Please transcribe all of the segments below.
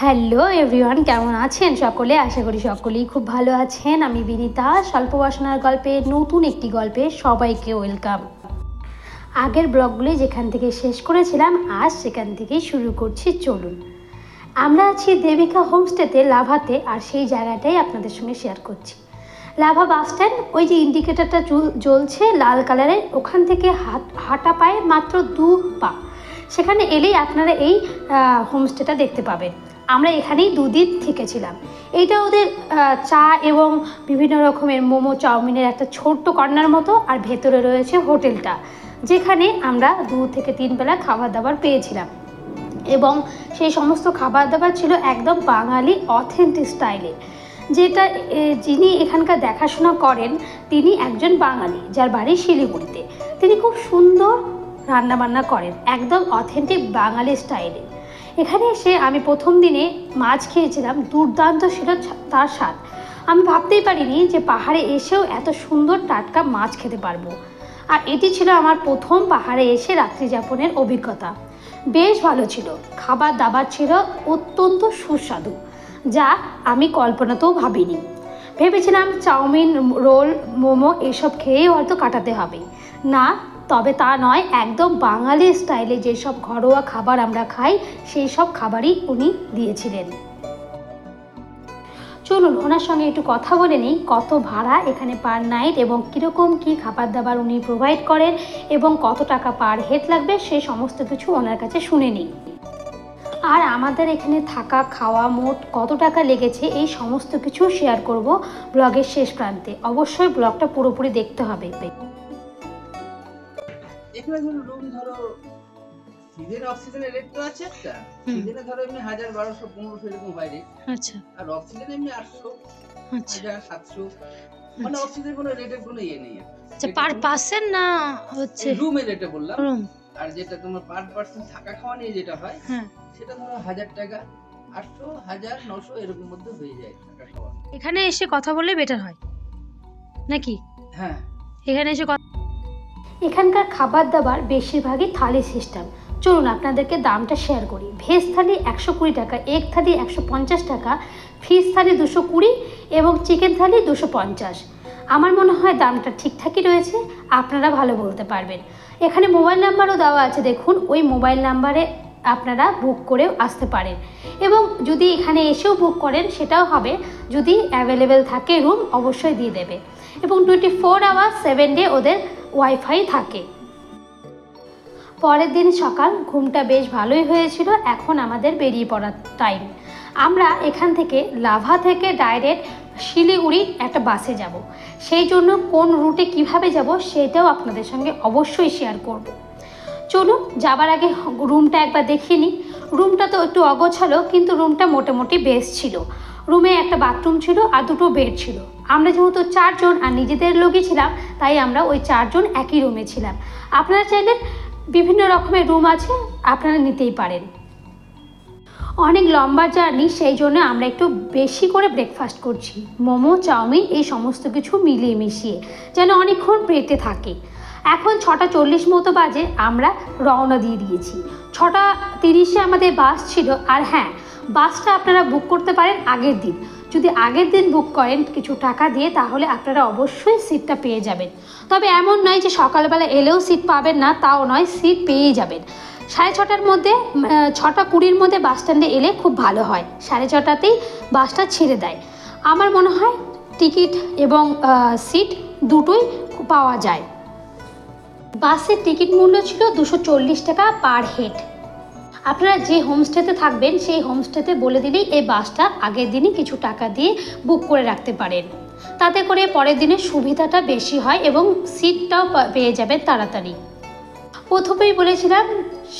Hello everyone, কেমন আছেন সকলে? আশা করি সকলেই খুব ভালো আছেন। আমি বিনিতা, স্বল্প বাসনার গল্পে নতুন একটি গল্পে সবাইকে ওয়েলকাম। আগের ব্লগগুলি যেখান থেকে শেষ করেছিলাম আজ সেখান থেকেই শুরু করছি। চলুন, আমরা আছি দেবিকা হোমস্টেতে লাভাতে, আর সেই জায়গাটাই আপনাদের সঙ্গে শেয়ার করছি। লাভা বাস স্ট্যান্ড, ওই যে ইন্ডিকেটারটা জ্বলছে লাল কালারের, ওখান থেকে হাঁটা পায়ে মাত্র 2 পা, সেখানে এলেই আপনারা এই হোমস্টেটা দেখতে পাবেন। আমরা এখানেই 2 দিন থেকেছিলাম। এইটা ওদের চা এবং বিভিন্ন রকমের মোমো চাউমিনের একটা ছোট্ট কর্নার মতো, আর ভেতরে রয়েছে হোটেলটা, যেখানে আমরা 2 থেকে 3 বেলা খাবার দাবার পেয়েছিলাম। এবং সেই সমস্ত খাবার দাবার ছিল একদম বাঙালি অথেন্টিক স্টাইলে। যেটা যিনি এখানকার দেখাশোনা করেন তিনি একজন বাঙালি, যার বাড়ি শিলিগুড়িতে। তিনি খুব সুন্দর রান্নাবান্না করেন, একদম অথেন্টিক বাঙালি স্টাইলে। এখানে এসে আমি প্রথম দিনে মাছ খেয়েছিলাম, দুর্দান্ত ছিল তার স্বাদ। আমি ভাবতেই পারিনি যে পাহাড়ে এসেও এত সুন্দর টাটকা মাছ খেতে পারবো। আর এটি ছিল আমার প্রথম পাহাড়ে এসে রাত্রি যাপনের অভিজ্ঞতা। বেশ ভালো ছিল, খাবার দাবার ছিল অত্যন্ত সুস্বাদু, যা আমি কল্পনাতেও ভাবিনি। ভেবেছিলাম চাউমিন, রোল, মোমো এসব খেয়েই হয়তো কাটাতে হবে, না, তবে তা নয়। একদম বাঙালি স্টাইলে যেসব ঘরোয়া খাবার আমরা খাই সেই সব খাবারই উনি দিয়েছিলেন। চলুন ওনার সঙ্গে একটু কথা বলে নিই, কত ভাড়া এখানে পার নাইট এবং কীরকম কী খাবার দাবার উনি প্রোভাইড করেন এবং কত টাকা পার হেড লাগবে সেই সমস্ত কিছু ওনার কাছে শুনে নিই। আর আমাদের এখানে থাকা খাওয়া মোট কত টাকা লেগেছে এই সমস্ত কিছু শেয়ার করব ব্লগের শেষ প্রান্তে। অবশ্যই ব্লগটা পুরোপুরি দেখতে হবে। এখানে ধরো রুম, ধরো সিজন অফ সিজনের রেট তো আছে একটা। সিজনে ধরো এমনি 1000, 1200, 1500 এরকম বাইরে। আচ্ছা। আর অফ সিজনে এমনি 800, 1000, 700, মানে অফ সিজনে কোনো রেটের কোনো ইয়ে নেই। আচ্ছা, পার পারসন না হচ্ছে রুমের রেটে বললাম। রুম আর যেটা তোমার পার পারসন থাকা খাওয়া নিয়ে যেটা হয়, সেটা ধরো 1000 টাকা, 800, 1000, 900 এরকম মধ্যে হয়ে যায় থাকা খাওয়া। এখানে এসে কথা বললে বেটার হয় নাকি? হ্যাঁ, এখানে এসে এখানকার খাবার দাবার বেশিরভাগই থালি সিস্টেম। চলুন আপনাদেরকে দামটা শেয়ার করি। ভেজ থালি 120 টাকা, এগ থালি 150 টাকা, ফিশ থালি 220 এবং চিকেন থালি 250। আমার মনে হয় দামটা ঠিকঠাকই রয়েছে, আপনারা ভালো বলতে পারবেন। এখানে মোবাইল নাম্বারও দেওয়া আছে, দেখুন ওই মোবাইল নাম্বারে আপনারা বুক করেও আসতে পারেন। এবং যদি এখানে এসেও বুক করেন সেটাও হবে, যদি অ্যাভেলেবেল থাকে রুম অবশ্যই দিয়ে দেবে। এবং 24 আওয়ার 7 ডে ওদের ওয়াইফাই থাকে। পরের দিন সকাল, ঘুমটা বেশ ভালোই হয়েছিল। এখন আমাদের বেরিয়ে পড়ার টাইম। আমরা এখান থেকে লাভা থেকে ডাইরেক্ট শিলিগুড়ি একটা বাসে যাব। সেই জন্য কোন রুটে কিভাবে যাব সেটাও আপনাদের সঙ্গে অবশ্যই শেয়ার করব। চলুন যাবার আগে রুমটা একবার দেখিয়ে নিই। রুমটা তো একটু অগোছালো, কিন্তু রুমটা মোটামুটি বেশ ছিল। রুমে একটা বাথরুম ছিল আর 2টো বেড ছিল। আমরা যেহেতু 4 জন আর নিজেদের লোকই ছিলাম, তাই আমরা ওই 4 জন একই রুমে ছিলাম। আপনারা চাইলে বিভিন্ন রকমের রুম আছে, আপনারা নিতেই পারেন। অনেক লম্বা জার্নি, সেই জন্য আমরা একটু বেশি করে ব্রেকফাস্ট করছি। মোমো, চাউমিন এই সমস্ত কিছু মিলিয়ে মিশিয়ে যেন অনেকক্ষণ পেটে থাকে। এখন 6:40 মতো বাজে, আমরা রওনা দিয়ে দিয়েছি। 6:30-এ আমাদের বাস ছিল। আর হ্যাঁ, বাসটা আপনারা বুক করতে পারেন আগের দিন। যদি আগের দিন বুক করেন কিছু টাকা দিয়ে, তাহলে আপনারা অবশ্যই সিটটা পেয়ে যাবেন। তবে এমন নয় যে সকালবেলা এলেও সিট পাবেন না, তাও নয়, সিট পেয়েই যাবেন। 6:30-র মধ্যে, 6:20-র মধ্যে বাস স্ট্যান্ডে এলে খুব ভালো হয়। 6:30-তেই বাসটা ছেড়ে দেয়। আমার মনে হয় টিকিট এবং সিট দুটোই পাওয়া যায়। বাসের টিকিট মূল্য ছিল 240 টাকা পার হেড। আপনারা যে হোমস্টেতে থাকবেন সেই হোমস্টেতে বলে দিলেই এই বাসটা আগের দিনই কিছু টাকা দিয়ে বুক করে রাখতে পারেন। তাতে করে পরের দিনের সুবিধাটা বেশি হয় এবং সিটটাও পেয়ে যাবেন তাড়াতাড়ি। প্রথমেই বলেছিলাম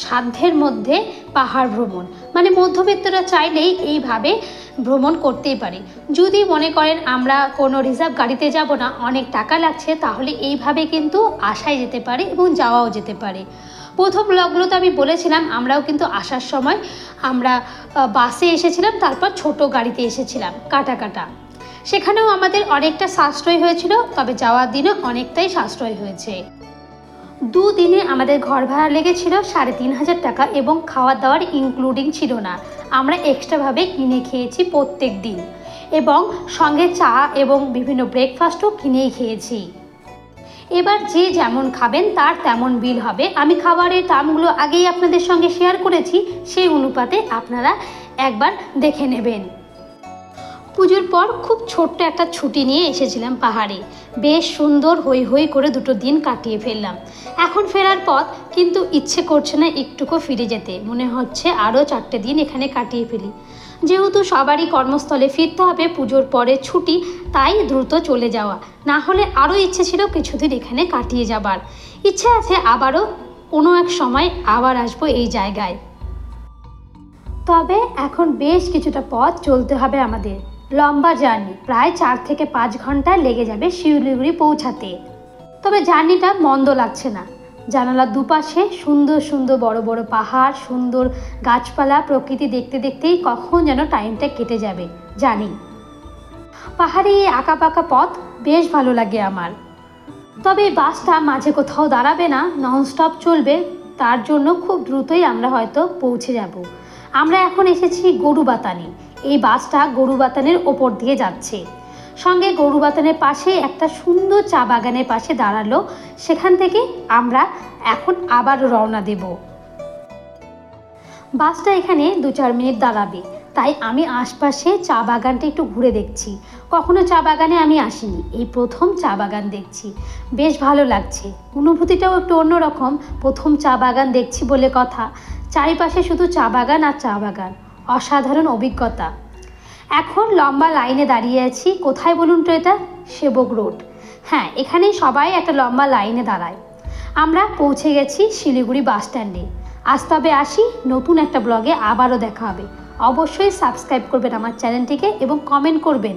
সাধ্যের মধ্যে পাহাড় ভ্রমণ, মানে মধ্যবিত্তরা চাইলেই এইভাবে ভ্রমণ করতেই পারে। যদি মনে করেন আমরা কোনো রিজার্ভ গাড়িতে যাব না, অনেক টাকা লাগছে, তাহলে এইভাবে কিন্তু আসাই যেতে পারে এবং যাওয়াও যেতে পারে। প্রথম ব্লগগুলোতে আমি বলেছিলাম আমরাও কিন্তু আসার সময় আমরা বাসে এসেছিলাম, তারপর ছোট গাড়িতে এসেছিলাম কাটা। সেখানেও আমাদের অনেকটা সাশ্রয় হয়েছিল, তবে যাওয়ার দিনও অনেকটাই সাশ্রয় হয়েছে। 2 দিনে আমাদের ঘর ভাড়া লেগেছিল 3500 টাকা এবং খাওয়া দাওয়ার ইনক্লুডিং ছিল না। আমরা এক্সট্রাভাবে কিনে খেয়েছি প্রত্যেক দিন, এবং সঙ্গে চা এবং বিভিন্ন ব্রেকফাস্টও কিনেই খেয়েছি। এবার যে যেমন খাবেন তার তেমন বিল হবে। আমি খাবারের দামগুলো আগেই আপনাদের সঙ্গে শেয়ার করেছি, সেই অনুপাতে আপনারা একবার দেখে নেবেন। পুজোর পর খুব ছোট্ট একটা ছুটি নিয়ে এসেছিলাম পাহাড়ে। বেশ সুন্দর হই হই করে 2 দিন কাটিয়ে ফেললাম। এখন ফেরার পথ, কিন্তু ইচ্ছে করছে না একটুকু ফিরে যেতে। মনে হচ্ছে আরও 4টে দিন এখানে কাটিয়ে ফেলি। যেহেতু সবারই কর্মস্থলে ফিরতে হবে, পুজোর পরে ছুটি, তাই দ্রুত চলে যাওয়া। না হলে আরও ইচ্ছে ছিল কিছুদিন এখানে কাটিয়ে যাবার। ইচ্ছে আছে আবারও কোনো এক সময় আবার আসবো এই জায়গায়। তবে এখন বেশ কিছুটা পথ চলতে হবে আমাদের। লম্বা জার্নি, প্রায় 4 থেকে 5 ঘন্টা লেগে যাবে শিলিগুড়ি পৌঁছাতে। তবে জার্নিটা মন্দ লাগছে না। জানালার দুপাশে সুন্দর সুন্দর বড় বড় পাহাড়, সুন্দর গাছপালা, প্রকৃতি দেখতে দেখতেই কখন যেন টাইমটা কেটে যাবে জানি। পাহাড়ে এই আঁকা পাকা পথ বেশ ভালো লাগে আমার। তবে এই বাসটা মাঝে কোথাও দাঁড়াবে না, ননস্টপ চলবে, তার জন্য খুব দ্রুতই আমরা হয়তো পৌঁছে যাব। আমরা এখন এসেছি গরুবাতানে। এই বাসটা গরুবাতানের ওপর দিয়ে যাচ্ছে। সঙ্গে গরুবাতানের পাশে একটা সুন্দর চা বাগানের পাশে দাঁড়ালো। সেখান থেকে আমরা এখন আবার রওনা দেব। বাসটা এখানে 2-4 মিনিট দাঁড়াবে, তাই আমি আশপাশে চা বাগানটা একটু ঘুরে দেখছি। কখনো চা বাগানে আমি আসিনি, এই প্রথম চা বাগান দেখছি। বেশ ভালো লাগছে, অনুভূতিটাও একটু অন্যরকম। প্রথম চা বাগান দেখছি বলে কথা, চারিপাশে শুধু চা বাগান আর চা বাগান, অসাধারণ অভিজ্ঞতা। এখন লম্বা লাইনে দাঁড়িয়ে আছি। কোথায় বলুন তো এটা? সেবক রোড। হ্যাঁ, এখানেই সবাই একটা লম্বা লাইনে দাঁড়ায়। আমরা পৌঁছে গেছি শিলিগুড়ি বাস স্ট্যান্ডে। আজ তবে আসি, নতুন একটা ব্লগে আবারও দেখা হবে। অবশ্যই সাবস্ক্রাইব করবেন আমার চ্যানেলটিকে এবং কমেন্ট করবেন।